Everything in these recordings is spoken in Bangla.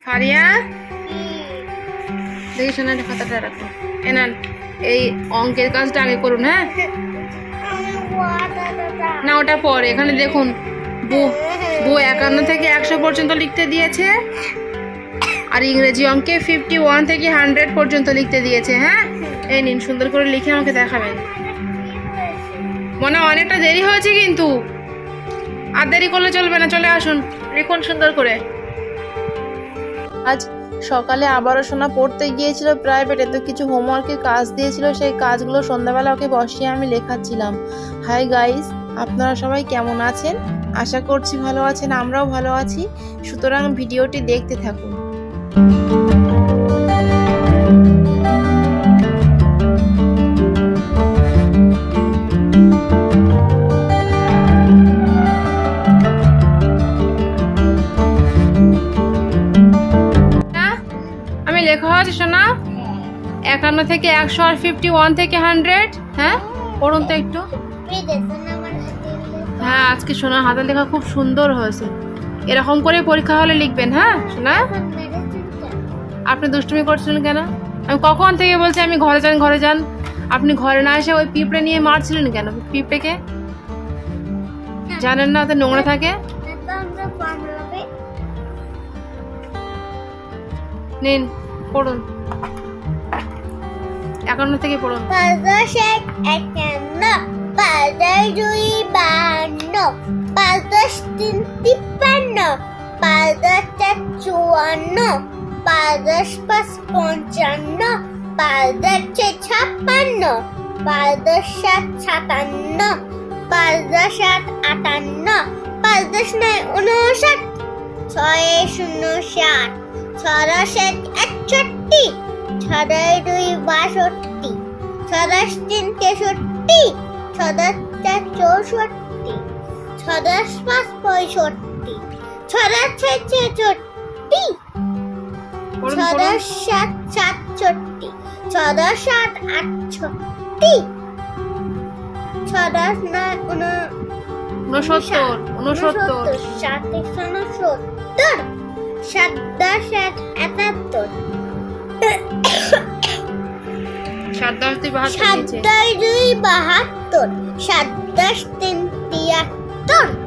ফারিয়া দেখি শোনা, খাতাটা রাখো। এনান এই অঙ্কের কাজটা আগে করুন। হ্যাঁ না, ওটা পরে। এখানে দেখুন বউ 51 থেকে 100 পর্যন্ত লিখতে দিয়েছে, আর ইংরেজি অঙ্কে 51 থেকে 100 পর্যন্ত লিখতে দিয়েছে। হ্যাঁ এই নিন, সুন্দর করে লিখে আমাকে দেখাবেন। মনে অনেকটা দেরি হয়েছে, কিন্তু আর দেরি করলে চলবে না। চলে আসুন, লিখুন সুন্দর করে। আজ সকালে আবারও সোনা পড়তে গিয়েছিল প্রাইভেটে, তো কিছু হোমওয়ার্কের কাজ দিয়েছিল, সেই কাজগুলো সন্ধ্যাবেলা ওকে বসিয়ে আমি লেখাচ্ছিলাম। হাই গাইস, আপনারা সবাই কেমন আছেন? আশা করছি ভালো আছেন, আমরাও ভালো আছি। সুতরাং ভিডিওটি দেখতে থাকুন। লেখা হয়েছে শোনা 51 থেকে 100 আর 51 থেকে 100। হ্যাঁ পড়ুন তো একটু। হ্যাঁ আজকে সোনার হাতের লেখা খুব সুন্দর হয়েছে। এরকম করে পরীক্ষা হলে লিখবেন। হ্যাঁ শোনা, আপনি দুষ্টুমি করছিলেন কেন? আমি কখন থেকে বলছি আমি ঘরে যান ঘরে যান, আপনি ঘরে না এসে ওই পিঁপড়ে নিয়ে মারছিলেন কেন? পিঁপড়েকে জানেন না ওতে নোংরা থাকে? নিন পড়ুন, 51 থেকে পড়ুন। 5 51 5 2 52 5 3 53 5 4 54 5 5 55 5 6 56 5 7 57 5 7 58 5 9 59 6 0 60 6 7 61 6 2 62 6 3 63 6 4 64 6 5 65 6 6 66 6 7 67 6 7 68 6 9 69 7 10 71 7 10 2 72 7 10 3 73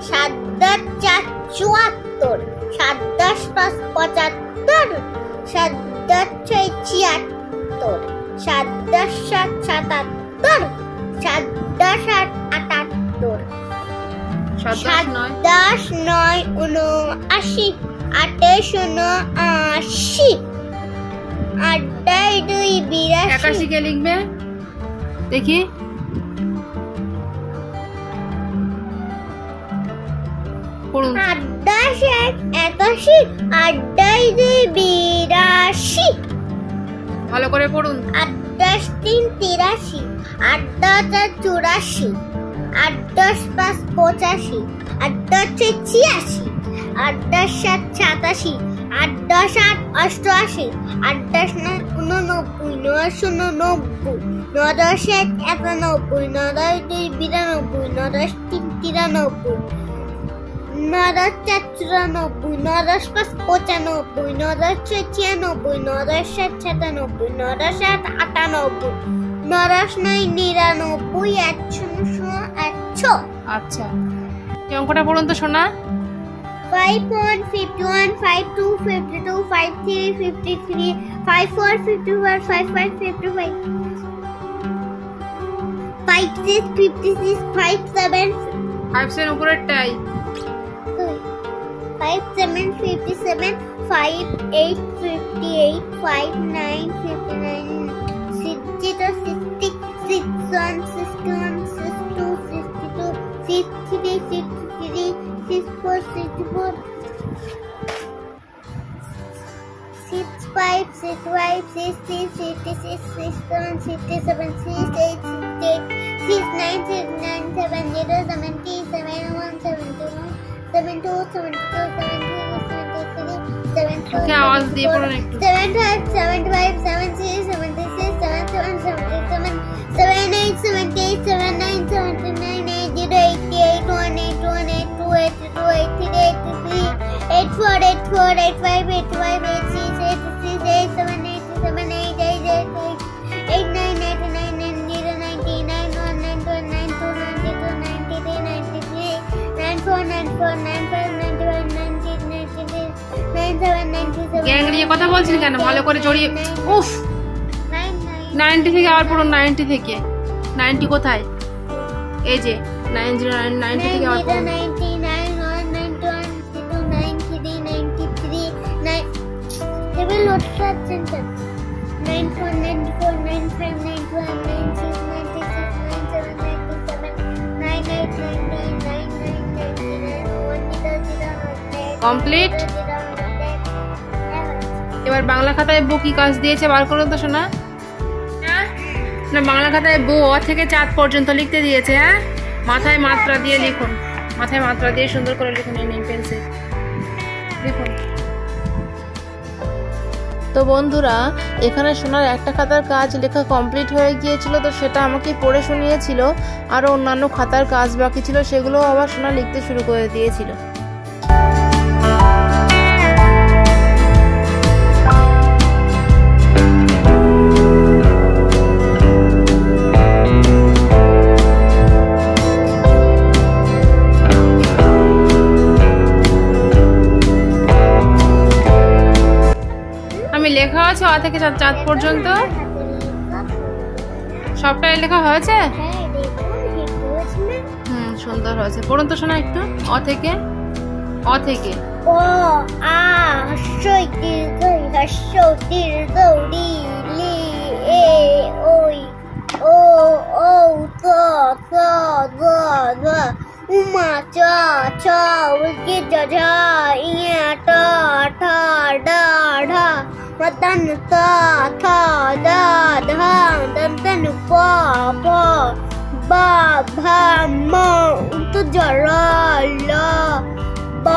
7 10 4 74 7 10 5 75 7 10 6 76 7 10 7 77 7 10 8 78 7 10 9 79 8 0 80 8 2 82 81 কে লিখবে দেখি। পড়ুন। 8 10 81 8 2 82 ভালো করে পড়ুন। 8 10 3 83 8 10 84 8 10 5 85 8 10 86 8 10 7 87 8 10 8 88 8 10 9 89 9 0 90 9 10 1 91 9 10 2 92 9 10 3 93 9 10 4 94 9 10 5 95 9 10 6 96 9 10 7 97 9 10 8 98 9 10 9 99 100 আচ্ছা এই অঙ্কটা পড়ুন তো শোনা। 51 51 52 52 53 53 54 54 55 55 56 56 57 57 উপরেরটাই 57 57 58 58 59 59 60 60 61 61 62 62 63 63 64 64 65 65 66 66 67 67 68 68 69 69 70 70 71 71 72 72 73 73 ওকে আওয়াজ দিয়ে পড়ুন একটু। 75 75 76 76 77 77 78 78 79 79 80 88 181 82 82 83 84 84 85 85 97 গ্যাং নিয়ে কথা বলছেন কেন? ভালো করে জড়িয়ে। উফ, 90 থেকে আবার পুরো 90 থেকে 90 কোথায়? এই যে 909 90 থেকে আবার পুরো 99 191 92 93 93 7 load center 94 94 95 91 96 96 97 97 98 99 99 99 কমপ্লিট। এবার বাংলা খাতায় বউ কি কাজ দিয়েছে বার করুন তো শোনা। না, বাংলা খাতায় বউ অ থেকে চাঁদ পর্যন্ত লিখতে দিয়েছে। হ্যাঁ, মাথায় মাত্রা দিয়ে লিখুন, মাথায় মাত্রা দিয়ে সুন্দর করে লিখুন। এই নিন পেন্সিল, লিখুন। তো বন্ধুরা, এখানে সোনার একটা খাতার কাজ লেখা কমপ্লিট হয়ে গিয়েছিল, তো সেটা আমাকে পড়ে শুনিয়েছিল। আরও অন্যান্য খাতার কাজ বাকি ছিল, সেগুলো আবার সোনা লিখতে শুরু করে দিয়েছিল। লেখা আছে অ থেকে চাঁদ পর্যন্ত, সবটাই লেখা হয়েছে। সুন্দর হয়েছে। পড়ুন তো শোনা একটু। অ থেকে, অ থেকে ও আ হস্যই দীর্ঘই হস্য দীর্ঘ রি লি এ ওই ও ও ত ত দ দ উমা চ ছ উল্কি জ ঝ ইয়া ট ঠ ড ঢ মদন ত থ দ ধ দন্তন প প বা ভা ম উত জ র ল ব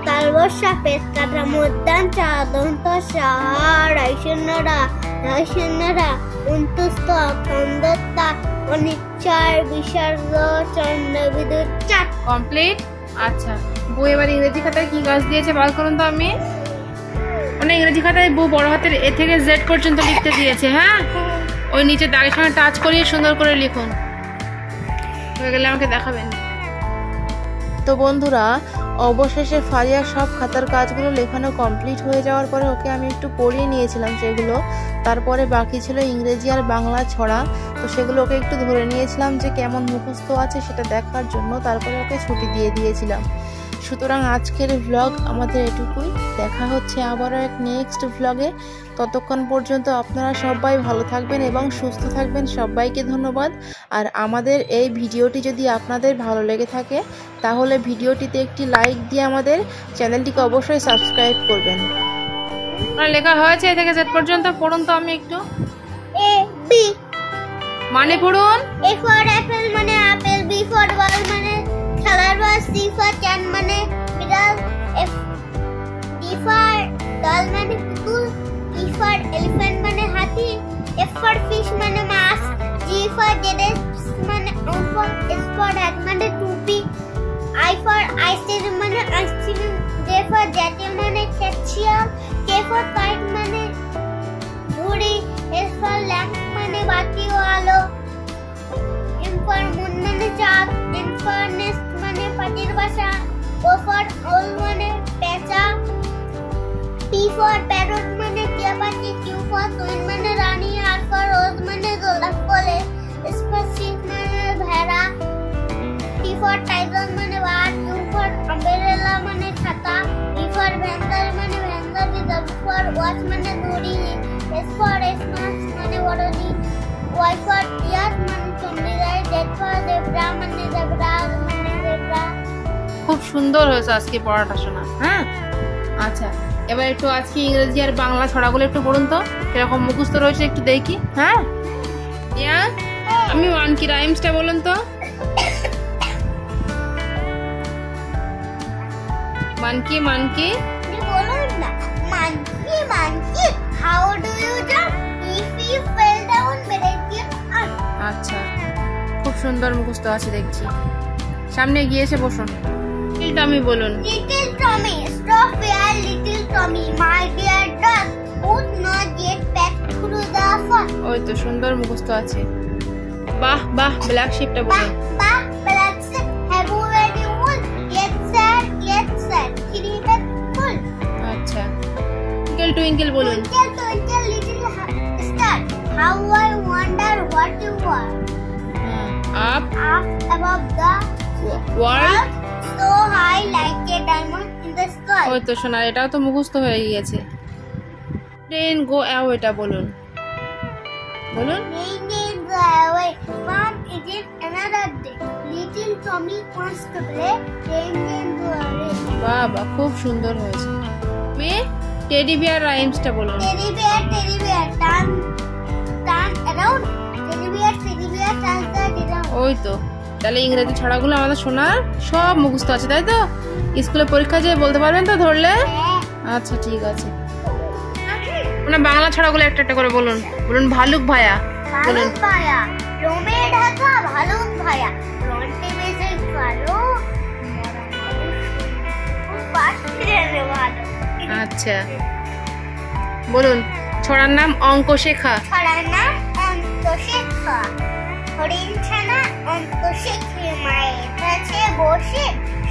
তালবসা পেশ কাটা মুদ্দান চা দন্ত সাহারাই শূন্যরা নয় শূন্যরা উন্তুস্ত খন্দত্তা অনিচ্ছার বিসর্গ চন্দ্র বিদ্যুৎ চাট। কমপ্লিট। আচ্ছা, বউ এবার ইংরেজি খাতায় কি কাজ দিয়েছে বার করুন তো। আমি মানে ইংরেজি খাতায় বউ বড় হাতের এ থেকে জেড পর্যন্ত লিখতে দিয়েছে। হ্যাঁ, ওই নিচে দাগের সঙ্গে টাচ করিয়ে সুন্দর করে লিখুন। হয়ে গেলে আমাকে দেখাবেন। তো বন্ধুরা, অবশেষে ফারিয়ার সব খাতার কাজগুলো লেখানো কমপ্লিট হয়ে যাওয়ার পরে ওকে আমি একটু পড়িয়ে নিয়েছিলাম সেগুলো। তারপরে বাকি ছিল ইংরেজি আর বাংলা ছড়া, তো সেগুলো ওকে একটু ধরে নিয়েছিলাম যে কেমন মুখস্থ আছে সেটা দেখার জন্য। তারপরে ওকে ছুটি দিয়ে দিয়েছিলাম। সুতরাং আজকের ভ্লগ আমাদের এটুকুই। দেখা হচ্ছে আবারও এক নেক্সট ভ্লগে। ততক্ষণ পর্যন্ত আপনারা সবাই ভালো থাকবেন এবং সুস্থ থাকবেন। সবাইকে ধন্যবাদ। আর আমাদের এই ভিডিওটি যদি আপনাদের ভালো লেগে থাকে তাহলে ভিডিওটিতে একটি লাইক দিয়ে আমাদের চ্যানেলটিকে অবশ্যই সাবস্ক্রাইব করবেন। লেখা হয়েছে এ থেকে জেড পর্যন্ত। পড়ুন তো আমি একটু। এ বি মানে পড়ুন। এ ফর অ্যাপেল মানে আপেল, বি ফর বল মানে খেলার বল, সি ফর ক্যান মানে বিড়াল, এফ ডি ফর ডল মানে পুতুল, ই ফর এলিফ্যান্ট মানে হাতি, এফ ফর ফিশ মানে মাছ, জি ফর জেডেস মানে অঙ্কন, এস ফর হ্যাট মানে টুপি, আই ফর আইসক্রিম মানে আইসক্রিম, জে ফর জ্যাকেট মানে ক্যাচিয়ার, কে ফর কাইট মানে ঘুড়ি, এস ফর ল্যাম্প মানে বাতি ও আলো, এম ফর মুন মানে চাঁদ, এন ফর নেস্ট মানে পাখির বাসা, ও ফর ওল মানে পেঁচা, পি ফর প্যারট মানে টিয়া পাখি, কিউ ফর কুইন মানে রানী, আর ফর রোজ মানে গোলাপ ফুল, এস ফর শিপ মানে ভেড়া, টি ফর টাইগার মানে বাঘ, ইউ ফর আমব্রেলা মানে ছাতা, ভি ফর ভ্যান্ডার মানে ভ্যান্ডার, ডব্লিউ ফর ওয়াচ মানে ঘড়ি, এস ফর এসমাস মানে বড়দি, ওয়াই ফর ইয়ার মানে চন্ডিগাড়ি, জেড ফর জেব্রা মানে জেব্রা মানে জেব্রা। খুব সুন্দর হয়েছে আজকে পড়াটা শোনা। হ্যাঁ, আচ্ছা, এবার একটু আজকে ইংরেজি আর বাংলা ছড়াগুলো একটু পড়ুন তো, কিরকম মুখস্থ রয়েছে একটু দেখি। হ্যাঁ, আমি ওয়ান কি রাইমসটা বলুন তো। মানকি মানকি বলুন না। Monkey monkey how do you jump if you fell down break your arm. আচ্ছা, খুব সুন্দর মুখস্থ আছে দেখছি। সামনে গিয়ে এসে বসুন। লিটল টমি বলুন। Little Tommy stop here, little Tommy my dear dog would not get back through the fun. ওই তো সুন্দর মুখস্থ আছে। বাহ বাহ, ব্ল্যাক শিপটা বলুন। বাহ black sheep have you very wool, yes sir three bag full. আচ্ছা, টুইঙ্কেল টুইঙ্কেল বলুন। Twinkle, twinkle, little star, how I wonder what you are. Up Up above the world. earth, so high like a diamond in the sky. ওই তো শোনা, এটাও তো মুখস্থ হয়ে গিয়েছে। ট্রেন গো অ্যাওয়েটা বলুন বলুন। Rain is the away, but it is another day. Little Tommy wants to play. Rain is the away. বাবা খুব সুন্দর হয়েছে। মেয়ে টেডি বিয়ার রাইমসটা বলুন। Teddy bear, turn around. Teddy bear, turn the around. ওই তো, তাহলে ইংরেজি ছড়াগুলো আমাদের শোনার সব মুখস্থ আছে তাই তো? স্কুলে পরীক্ষা যেয়ে বলতে পারবেন তো ধরলে? আচ্ছা ঠিক আছে। মানে বাংলা ছড়াগুলো একটা একটা করে বলুন বলুন। ভালুক ভায়া বলুন। ভালুক ভায়া, লোমে ঢাকা ভালুক ভায়া, রন্টে বেশে ভালো, ভালো। আচ্ছা বলুন। ছড়ার নাম অঙ্ক শেখা। ছড়ার নাম অন্ত শেখা। হরিণ ছানা অন্ত শেখে মায়ের কাছে বসে,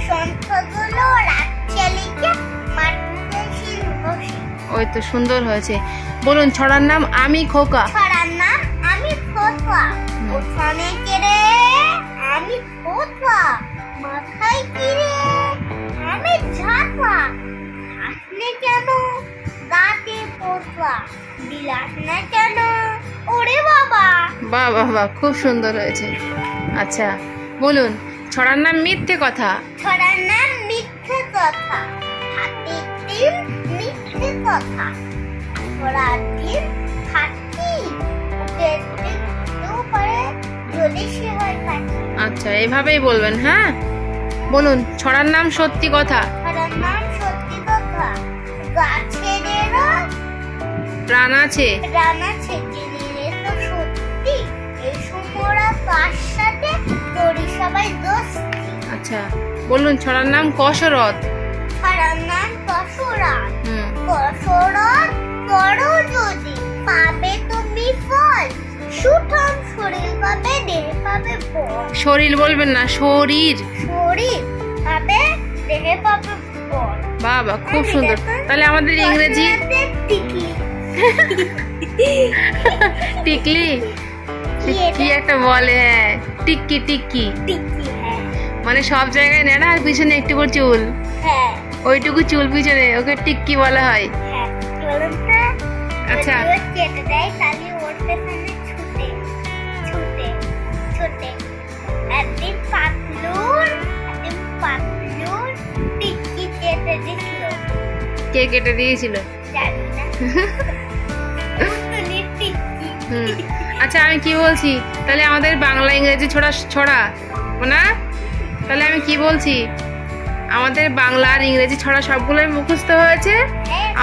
সন্ধ্যগুলো রাখছে লিখে মাটিতে শিল বসে। ওই তো সুন্দর হয়েছে। বলুন ছড়ার নাম আমি খোকা। ছড়ার নাম আমি খোকা। ওখানে কেড়ে আমি খোকা, মাথায় কিরে আমি ঝাঁকা, আসলে কেন গাছে পোকা, বিলাস না কেন ওরে বাবা। বাহ বাহ বাহ, খুব সুন্দর হয়েছে। আচ্ছা বলুন ছড়ার নাম মিথ্যে কথা। ছড়ার নাম মিথ্যে কথা। হাতের দিন মিথ্যে কথা, ছড়ার দিন খাটি, উঠের দিন পরে যদি সে হয় পাখি। আচ্ছা এভাবেই বলবেন। হ্যাঁ বলুন ছড়ার নাম সত্যি কথা। ছড়ার নাম সত্যি কথা। গাছেদেরও প্রাণ আছে। রানা ছেঁচে নিলে তো সত্যি, এই সুমোরা কার সাথে তোরি সবাই দোস্তি। আচ্ছা বলুন ছড়ার নাম কসরত। ছড়ার নাম কসরত। হুম কসরত করো যদি পাবে তুমি ফল, সুঠাম শরীর পাবে দেহে পাবে বল। শরীর বলবেন না, শরীর। শরীর পাবে দেহে পাবে বল। বাবা খুব সুন্দর। তাহলে আমাদের ইংরেজি কসরতের টিকলি। টিকলি কি এটা? কি একটা বলে, হ্যাঁ টিক্কি টিক্কি, টিকলি, হ্যাঁ মানে সব জায়গায় নেয় না আর পিছনে একটু করে চুল, হ্যাঁ ওইটুকু চুল পিছনে, ওকে টিক্কি বলা হয়। হ্যাঁ। বলুন তো, আচ্ছা। যদি ও কেটে দেয় তাহলে ওর পেছনে ছুটে ছুটে ছুটে একদিন পাতলুর টিকলি কেটে দিছিল। কে কেটে দিয়েছিল? জানি না। পুতুলের টিকলি। হুম আচ্ছা আমি কি বলছি, তাহলে আমাদের বাংলা ইংরেজি ছড়া না, তাহলে আমি কি বলছি, আমাদের বাংলা আর ইংরেজি ছড়া সবগুলোই মুখস্থ হয়েছে।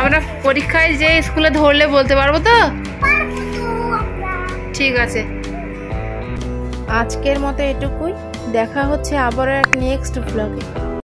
আমরা পরীক্ষায় যে স্কুলে ধরলে বলতে পারবো তো? পারবো তো আমরা। ঠিক আছে, আজকের মতো এটুকুই। দেখা হচ্ছে আবারও এক নেক্সট ব্লগে।